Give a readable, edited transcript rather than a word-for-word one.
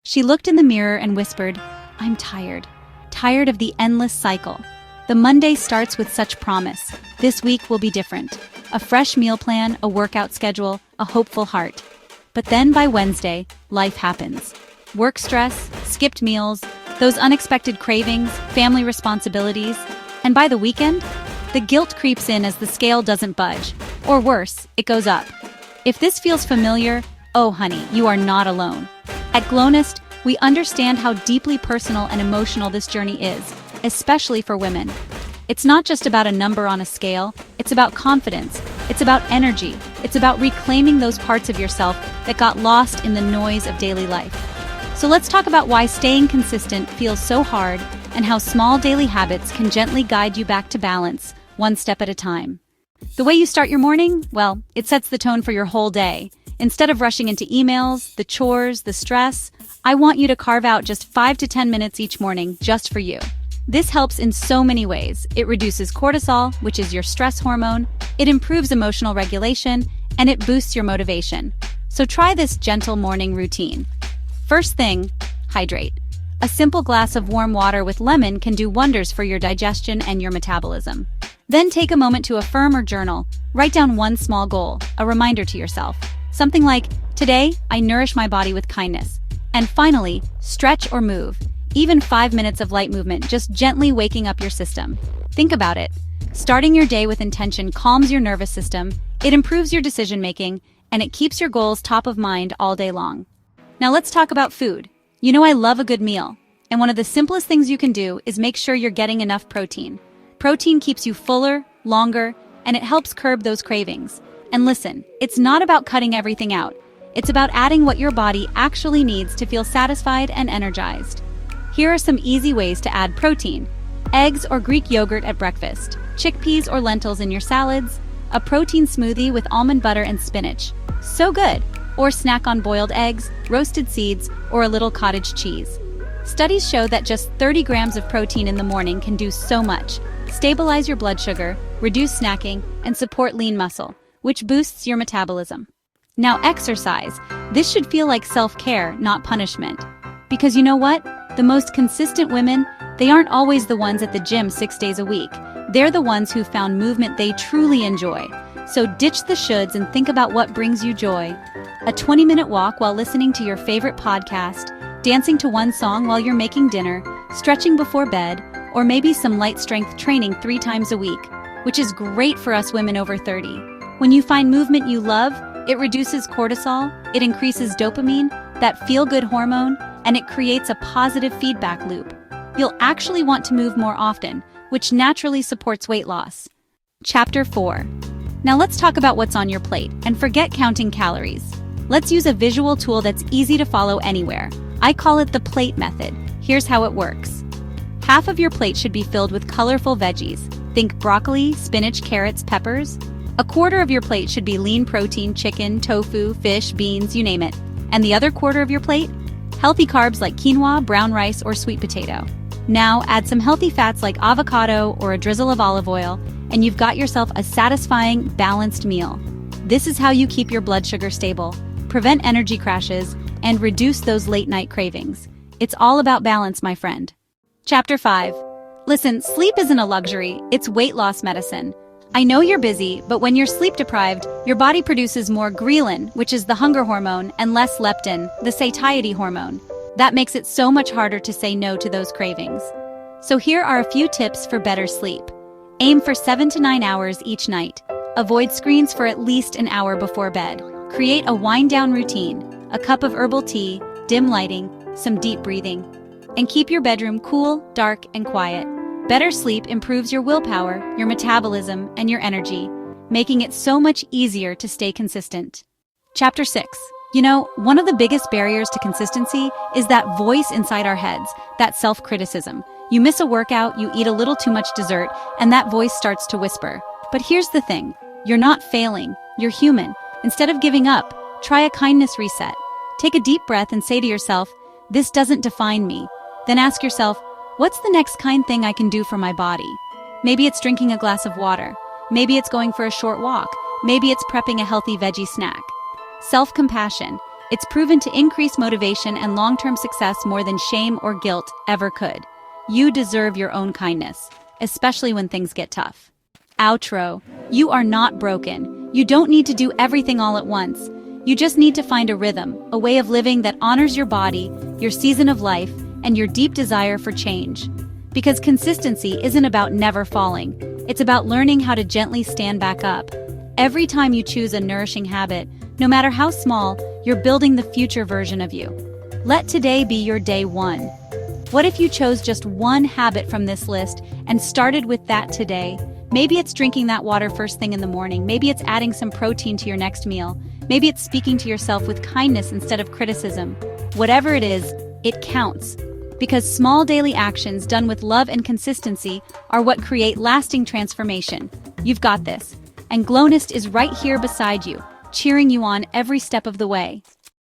She looked in the mirror and whispered, "I'm tired. Tired of the endless cycle." The Monday starts with such promise. This week will be different. A fresh meal plan, a workout schedule, a hopeful heart. But then by Wednesday, life happens. Work stress, skipped meals, those unexpected cravings, family responsibilities. And by the weekend, the guilt creeps in as the scale doesn't budge. Or worse, it goes up. If this feels familiar, oh honey, you are not alone. At Glownest, we understand how deeply personal and emotional this journey is, especially for women. It's not just about a number on a scale, it's about confidence, it's about energy, it's about reclaiming those parts of yourself that got lost in the noise of daily life. So let's talk about why staying consistent feels so hard and how small daily habits can gently guide you back to balance, one step at a time. The way you start your morning, well, it sets the tone for your whole day. Instead of rushing into emails, the chores, the stress, I want you to carve out just 5 to 10 minutes each morning just for you. This helps in so many ways. It reduces cortisol, which is your stress hormone, it improves emotional regulation, and it boosts your motivation. So try this gentle morning routine. First thing, hydrate. A simple glass of warm water with lemon can do wonders for your digestion and your metabolism. Then take a moment to affirm or journal. Write down one small goal, a reminder to yourself. Something like, today, I nourish my body with kindness. And finally, stretch or move. Even 5 minutes of light movement, just gently waking up your system. Think about it. Starting your day with intention calms your nervous system, it improves your decision-making, and it keeps your goals top of mind all day long. Now let's talk about food. You know I love a good meal, and one of the simplest things you can do is make sure you're getting enough protein. Protein keeps you fuller, longer, and it helps curb those cravings. And listen, it's not about cutting everything out. It's about adding what your body actually needs to feel satisfied and energized. Here are some easy ways to add protein. Eggs or Greek yogurt at breakfast, chickpeas or lentils in your salads, a protein smoothie with almond butter and spinach. So good! Or snack on boiled eggs, roasted seeds, or a little cottage cheese. Studies show that just 30 grams of protein in the morning can do so much. Stabilize your blood sugar, reduce snacking, and support lean muscle, which boosts your metabolism. Now exercise. This should feel like self-care, not punishment. Because you know what? The most consistent women, they aren't always the ones at the gym 6 days a week. They're the ones who found movement they truly enjoy. So ditch the shoulds and think about what brings you joy. A 20-minute walk while listening to your favorite podcast, dancing to one song while you're making dinner, stretching before bed, or maybe some light strength training 3 times a week, which is great for us women over 30. When you find movement you love, it reduces cortisol, it increases dopamine, that feel-good hormone, and it creates a positive feedback loop. You'll actually want to move more often, which naturally supports weight loss. Chapter 4. Now let's talk about what's on your plate, and forget counting calories. Let's use a visual tool that's easy to follow anywhere. I call it the plate method. Here's how it works. Half of your plate should be filled with colorful veggies. Think broccoli, spinach, carrots, peppers. A quarter of your plate should be lean protein, chicken, tofu, fish, beans, you name it. And the other quarter of your plate? Healthy carbs like quinoa, brown rice, or sweet potato. Now add some healthy fats like avocado or a drizzle of olive oil, and you've got yourself a satisfying, balanced meal. This is how you keep your blood sugar stable, prevent energy crashes, and reduce those late-night cravings. It's all about balance, my friend. Chapter 5. Listen, sleep isn't a luxury, it's weight loss medicine. I know you're busy, but when you're sleep deprived, your body produces more ghrelin, which is the hunger hormone, and less leptin, the satiety hormone. That makes it so much harder to say no to those cravings. So here are a few tips for better sleep. Aim for 7 to 9 hours each night. Avoid screens for at least an hour before bed. Create a wind-down routine, a cup of herbal tea, dim lighting, some deep breathing. And keep your bedroom cool, dark, and quiet. Better sleep improves your willpower, your metabolism, and your energy, making it so much easier to stay consistent. Chapter 6. You know, one of the biggest barriers to consistency is that voice inside our heads, that self-criticism. You miss a workout, you eat a little too much dessert, and that voice starts to whisper. But here's the thing, you're not failing, you're human. Instead of giving up, try a kindness reset. Take a deep breath and say to yourself, this doesn't define me. Then ask yourself, what's the next kind thing I can do for my body? Maybe it's drinking a glass of water. Maybe it's going for a short walk. Maybe it's prepping a healthy veggie snack. Self-compassion. It's proven to increase motivation and long-term success more than shame or guilt ever could. You deserve your own kindness, especially when things get tough. Outro. You are not broken. You don't need to do everything all at once. You just need to find a rhythm, a way of living that honors your body, your season of life, and your deep desire for change. Because consistency isn't about never falling. It's about learning how to gently stand back up. Every time you choose a nourishing habit, no matter how small, you're building the future version of you. Let today be your day one. What if you chose just one habit from this list and started with that today? Maybe it's drinking that water first thing in the morning. Maybe it's adding some protein to your next meal. Maybe it's speaking to yourself with kindness instead of criticism. Whatever it is, it counts. Because small daily actions done with love and consistency are what create lasting transformation. You've got this. And Glownest is right here beside you, cheering you on every step of the way.